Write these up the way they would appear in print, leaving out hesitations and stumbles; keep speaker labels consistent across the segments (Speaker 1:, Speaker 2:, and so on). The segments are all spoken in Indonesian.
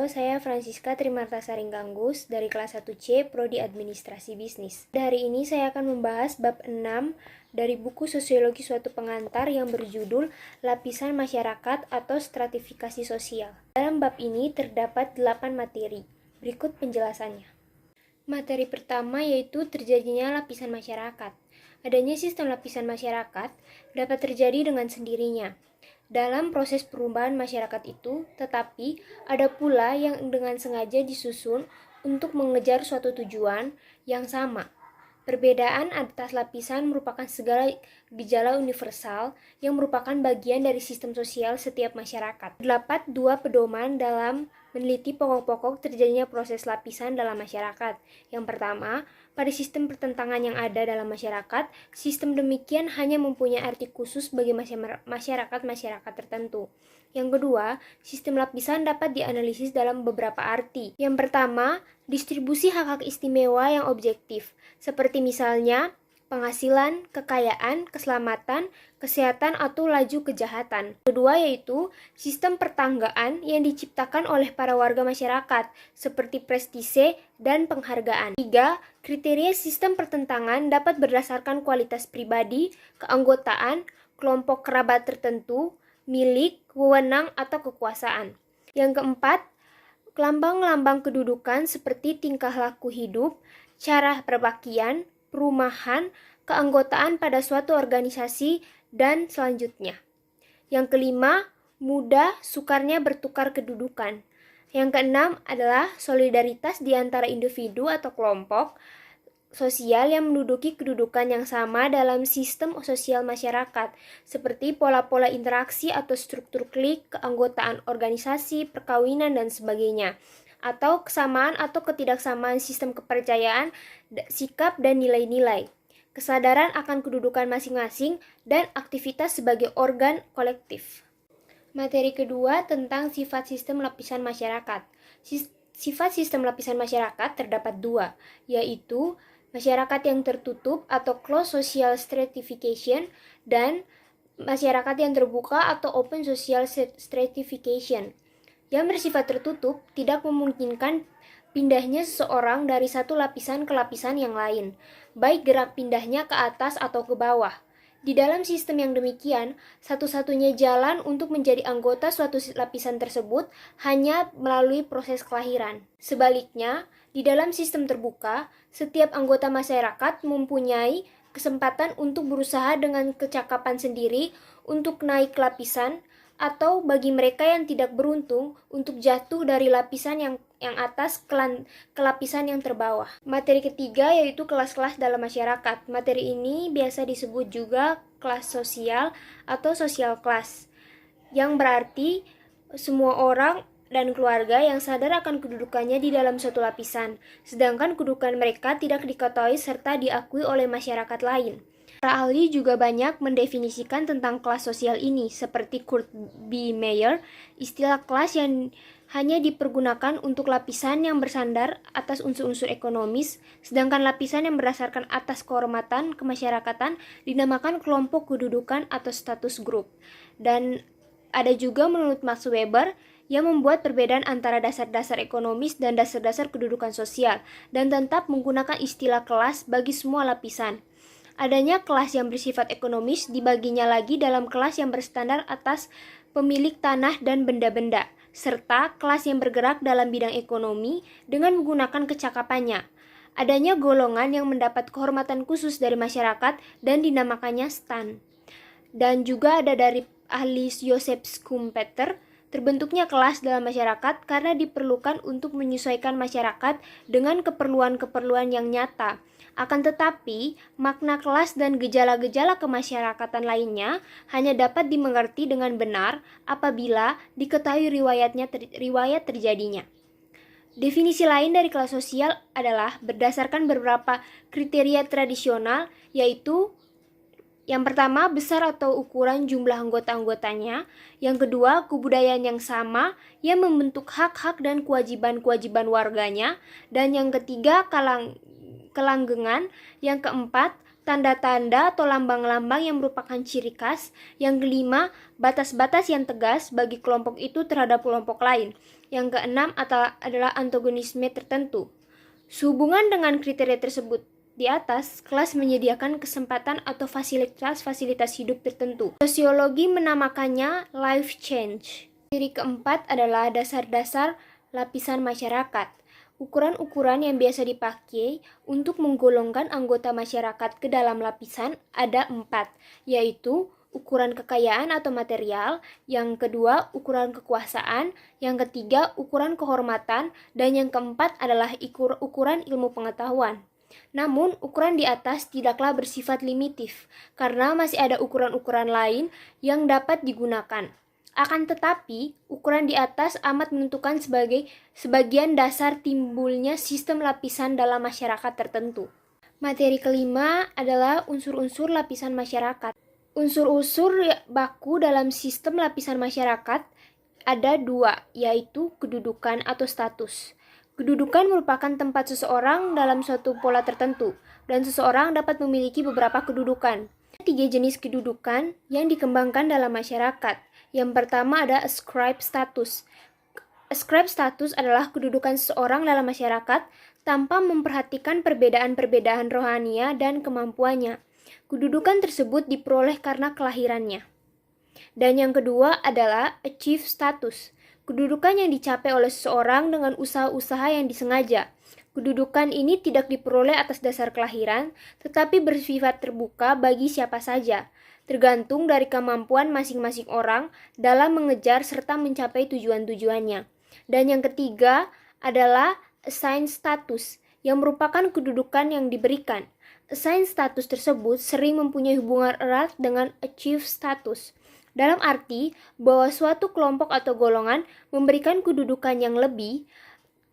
Speaker 1: saya Francisca Trimartasari Ganggus dari kelas 1C Prodi Administrasi Bisnis. Hari ini saya akan membahas bab 6 dari buku Sosiologi Suatu Pengantar yang berjudul Lapisan Masyarakat atau Stratifikasi Sosial. Dalam bab ini terdapat 8 materi. Berikut penjelasannya. Materi pertama yaitu terjadinya lapisan masyarakat. Adanya sistem lapisan masyarakat dapat terjadi dengan sendirinya dalam proses perubahan masyarakat itu, tetapi ada pula yang dengan sengaja disusun untuk mengejar suatu tujuan yang sama. Perbedaan atas lapisan merupakan segala gejala universal yang merupakan bagian dari sistem sosial setiap masyarakat. Terdapat dua pedoman dalam meneliti pokok-pokok terjadinya proses lapisan dalam masyarakat. Yang pertama, pada sistem pertentangan yang ada dalam masyarakat, sistem demikian hanya mempunyai arti khusus bagi masyarakat tertentu. Yang kedua, sistem lapisan dapat dianalisis dalam beberapa arti. Yang pertama, distribusi hak-hak istimewa yang objektif, seperti misalnya penghasilan, kekayaan, keselamatan, kesehatan, atau laju kejahatan. Kedua yaitu sistem pertanggaan yang diciptakan oleh para warga masyarakat, seperti prestise dan penghargaan. Tiga, kriteria sistem pertentangan dapat berdasarkan kualitas pribadi, keanggotaan, kelompok kerabat tertentu, milik, wewenang, atau kekuasaan. Yang keempat, lambang-lambang kedudukan seperti tingkah laku hidup, cara berbaktian, perumahan, keanggotaan pada suatu organisasi, dan selanjutnya. Yang kelima, mudah sukarnya bertukar kedudukan. Yang keenam adalah solidaritas di antara individu atau kelompok sosial yang menduduki kedudukan yang sama dalam sistem sosial masyarakat, seperti pola-pola interaksi atau struktur klik, keanggotaan organisasi, perkawinan, dan sebagainya, atau kesamaan atau ketidaksamaan sistem kepercayaan, sikap, dan nilai-nilai, kesadaran akan kedudukan masing-masing, dan aktivitas sebagai organ kolektif. Materi kedua tentang sifat sistem lapisan masyarakat. Sifat sistem lapisan masyarakat terdapat dua, yaitu masyarakat yang tertutup atau closed social stratification dan masyarakat yang terbuka atau open social stratification. Yang bersifat tertutup tidak memungkinkan pindahnya seseorang dari satu lapisan ke lapisan yang lain, baik gerak pindahnya ke atas atau ke bawah. Di dalam sistem yang demikian, satu-satunya jalan untuk menjadi anggota suatu lapisan tersebut hanya melalui proses kelahiran. Sebaliknya, di dalam sistem terbuka, setiap anggota masyarakat mempunyai kesempatan untuk berusaha dengan kecakapan sendiri untuk naik lapisan, atau bagi mereka yang tidak beruntung untuk jatuh dari lapisan yang atas ke lapisan yang terbawah. Materi ketiga yaitu kelas-kelas dalam masyarakat. Materi ini biasa disebut juga kelas sosial atau social class, yang berarti semua orang dan keluarga yang sadar akan kedudukannya di dalam suatu lapisan, sedangkan kedudukan mereka tidak diketahui serta diakui oleh masyarakat lain. Para ahli juga banyak mendefinisikan tentang kelas sosial ini, seperti Kurt B. Meyer, istilah kelas yang hanya dipergunakan untuk lapisan yang bersandar atas unsur-unsur ekonomis, sedangkan lapisan yang berdasarkan atas kehormatan kemasyarakatan dinamakan kelompok kedudukan atau status group. Dan ada juga menurut Max Weber yang membuat perbedaan antara dasar-dasar ekonomis dan dasar-dasar kedudukan sosial, dan tetap menggunakan istilah kelas bagi semua lapisan. Adanya kelas yang bersifat ekonomis dibaginya lagi dalam kelas yang berstandar atas pemilik tanah dan benda-benda, serta kelas yang bergerak dalam bidang ekonomi dengan menggunakan kecakapannya. Adanya golongan yang mendapat kehormatan khusus dari masyarakat dan dinamakannya stan. Dan juga ada dari ahli Joseph Schumpeter, terbentuknya kelas dalam masyarakat karena diperlukan untuk menyesuaikan masyarakat dengan keperluan-keperluan yang nyata. Akan tetapi, makna kelas dan gejala-gejala kemasyarakatan lainnya hanya dapat dimengerti dengan benar apabila diketahui riwayat terjadinya. Definisi lain dari kelas sosial adalah berdasarkan beberapa kriteria tradisional, yaitu yang pertama, besar atau ukuran jumlah anggota-anggotanya. Yang kedua, kebudayaan yang sama yang membentuk hak-hak dan kewajiban-kewajiban warganya. Dan yang ketiga, kelanggengan. Yang keempat, tanda-tanda atau lambang-lambang yang merupakan ciri khas. Yang kelima, batas-batas yang tegas bagi kelompok itu terhadap kelompok lain. Yang keenam adalah antagonisme tertentu. Sehubungan dengan kriteria tersebut di atas, kelas menyediakan kesempatan atau fasilitas hidup tertentu. Sosiologi menamakannya life change. Ciri keempat adalah dasar-dasar lapisan masyarakat. Ukuran-ukuran yang biasa dipakai untuk menggolongkan anggota masyarakat ke dalam lapisan ada 4, yaitu ukuran kekayaan atau material, yang kedua ukuran kekuasaan, yang ketiga ukuran kehormatan, dan yang keempat adalah ukuran ilmu pengetahuan. Namun, ukuran di atas tidaklah bersifat limitif, karena masih ada ukuran-ukuran lain yang dapat digunakan. Akan tetapi, ukuran di atas amat menentukan sebagian dasar timbulnya sistem lapisan dalam masyarakat tertentu. Materi kelima adalah unsur-unsur lapisan masyarakat. Unsur-unsur baku dalam sistem lapisan masyarakat ada 2, yaitu kedudukan atau status. Kedudukan merupakan tempat seseorang dalam suatu pola tertentu, dan seseorang dapat memiliki beberapa kedudukan. 3 jenis kedudukan yang dikembangkan dalam masyarakat. Yang pertama ada ascribed status. Ascribed status adalah kedudukan seseorang dalam masyarakat tanpa memperhatikan perbedaan-perbedaan rohania dan kemampuannya. Kedudukan tersebut diperoleh karena kelahirannya. Dan yang kedua adalah achieved status. Kedudukan yang dicapai oleh seseorang dengan usaha-usaha yang disengaja. Kedudukan ini tidak diperoleh atas dasar kelahiran, tetapi bersifat terbuka bagi siapa saja, tergantung dari kemampuan masing-masing orang dalam mengejar serta mencapai tujuan-tujuannya. Dan yang ketiga adalah assigned status, yang merupakan kedudukan yang diberikan. Assigned status tersebut sering mempunyai hubungan erat dengan achieved status, dalam arti bahwa suatu kelompok atau golongan memberikan kedudukan yang lebih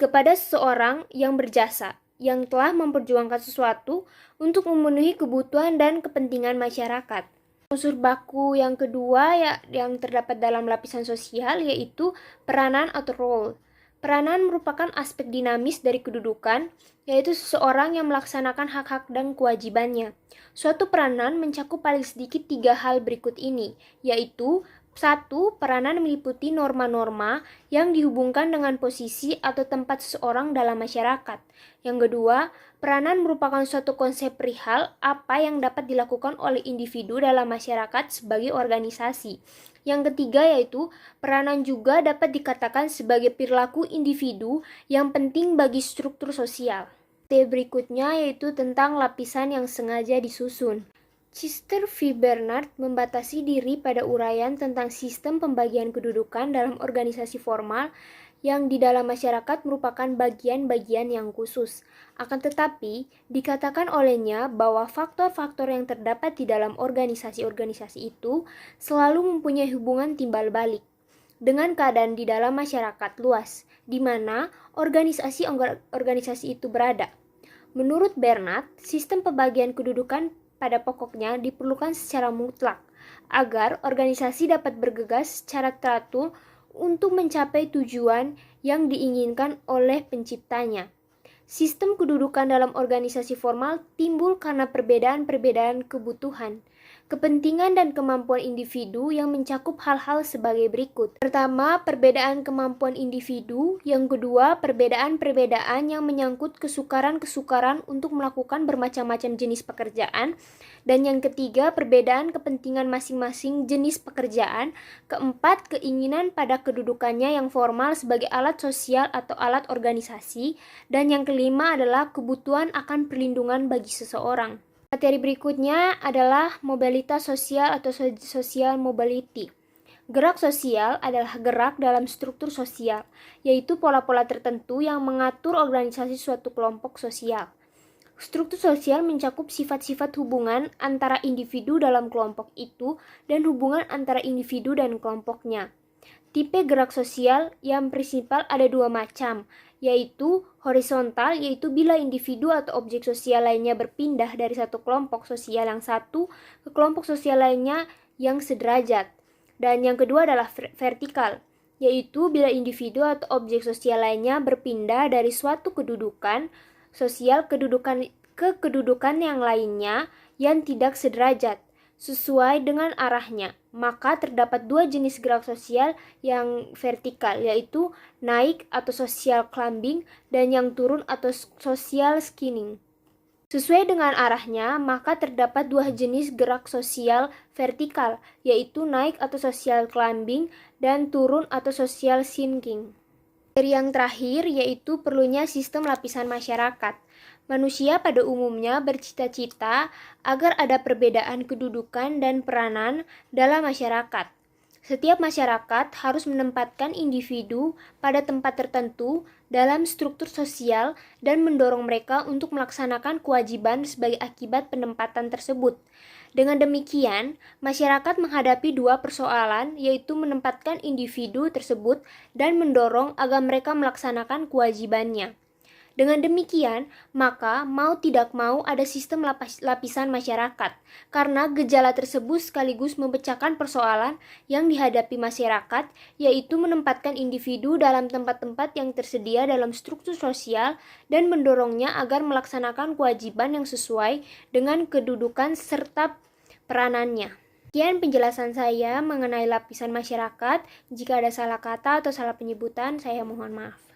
Speaker 1: kepada seseorang yang berjasa, yang telah memperjuangkan sesuatu untuk memenuhi kebutuhan dan kepentingan masyarakat. Unsur baku yang kedua yang terdapat dalam lapisan sosial yaitu peranan atau role. Peranan merupakan aspek dinamis dari kedudukan, yaitu seseorang yang melaksanakan hak-hak dan kewajibannya. Suatu peranan mencakup paling sedikit 3 hal berikut ini, yaitu 1. Peranan meliputi norma-norma yang dihubungkan dengan posisi atau tempat seseorang dalam masyarakat. Yang kedua, peranan merupakan suatu konsep perihal apa yang dapat dilakukan oleh individu dalam masyarakat sebagai organisasi. Yang ketiga yaitu peranan juga dapat dikatakan sebagai perilaku individu yang penting bagi struktur sosial. Berikutnya yaitu tentang lapisan yang sengaja disusun. Chester V. Bernard membatasi diri pada uraian tentang sistem pembagian kedudukan dalam organisasi formal yang di dalam masyarakat merupakan bagian-bagian yang khusus. Akan tetapi, dikatakan olehnya bahwa faktor-faktor yang terdapat di dalam organisasi-organisasi itu selalu mempunyai hubungan timbal balik dengan keadaan di dalam masyarakat luas, di mana organisasi itu berada. Menurut Bernard, sistem pembagian kedudukan pada pokoknya diperlukan secara mutlak agar organisasi dapat bergegas secara teratur untuk mencapai tujuan yang diinginkan oleh penciptanya. Sistem kedudukan dalam organisasi formal timbul karena perbedaan-perbedaan kebutuhan, kepentingan dan kemampuan individu yang mencakup hal-hal sebagai berikut. Pertama, perbedaan kemampuan individu. Yang kedua, perbedaan-perbedaan yang menyangkut kesukaran-kesukaran untuk melakukan bermacam-macam jenis pekerjaan. Dan yang ketiga, perbedaan kepentingan masing-masing jenis pekerjaan. Keempat, keinginan pada kedudukannya yang formal sebagai alat sosial atau alat organisasi. Dan yang kelima adalah kebutuhan akan perlindungan bagi seseorang. Materi berikutnya adalah mobilitas sosial atau social mobility. Gerak sosial adalah gerak dalam struktur sosial, yaitu pola-pola tertentu yang mengatur organisasi suatu kelompok sosial. Struktur sosial mencakup sifat-sifat hubungan antara individu dalam kelompok itu dan hubungan antara individu dan kelompoknya. Tipe gerak sosial yang prinsipal ada 2 macam, yaitu horizontal, yaitu bila individu atau objek sosial lainnya berpindah dari satu kelompok sosial yang satu ke kelompok sosial lainnya yang sederajat. Dan yang kedua adalah vertikal, yaitu bila individu atau objek sosial lainnya berpindah dari suatu kedudukan sosial ke kedudukan yang lainnya yang tidak sederajat, sesuai dengan arahnya. Maka terdapat dua jenis gerak sosial yang vertikal, yaitu naik atau social climbing dan yang turun atau social skinning. Sesuai dengan arahnya, maka terdapat dua jenis gerak sosial vertikal, yaitu naik atau social climbing dan turun atau social sinking. Dari yang terakhir, yaitu perlunya sistem lapisan masyarakat. Manusia pada umumnya bercita-cita agar ada perbedaan kedudukan dan peranan dalam masyarakat. Setiap masyarakat harus menempatkan individu pada tempat tertentu dalam struktur sosial dan mendorong mereka untuk melaksanakan kewajiban sebagai akibat penempatan tersebut. Dengan demikian, masyarakat menghadapi dua persoalan, yaitu menempatkan individu tersebut dan mendorong agar mereka melaksanakan kewajibannya. Dengan demikian, maka mau tidak mau ada sistem lapisan masyarakat, karena gejala tersebut sekaligus memecahkan persoalan yang dihadapi masyarakat, yaitu menempatkan individu dalam tempat-tempat yang tersedia dalam struktur sosial dan mendorongnya agar melaksanakan kewajiban yang sesuai dengan kedudukan serta peranannya. Sekian penjelasan saya mengenai lapisan masyarakat. Jika ada salah kata atau salah penyebutan, saya mohon maaf.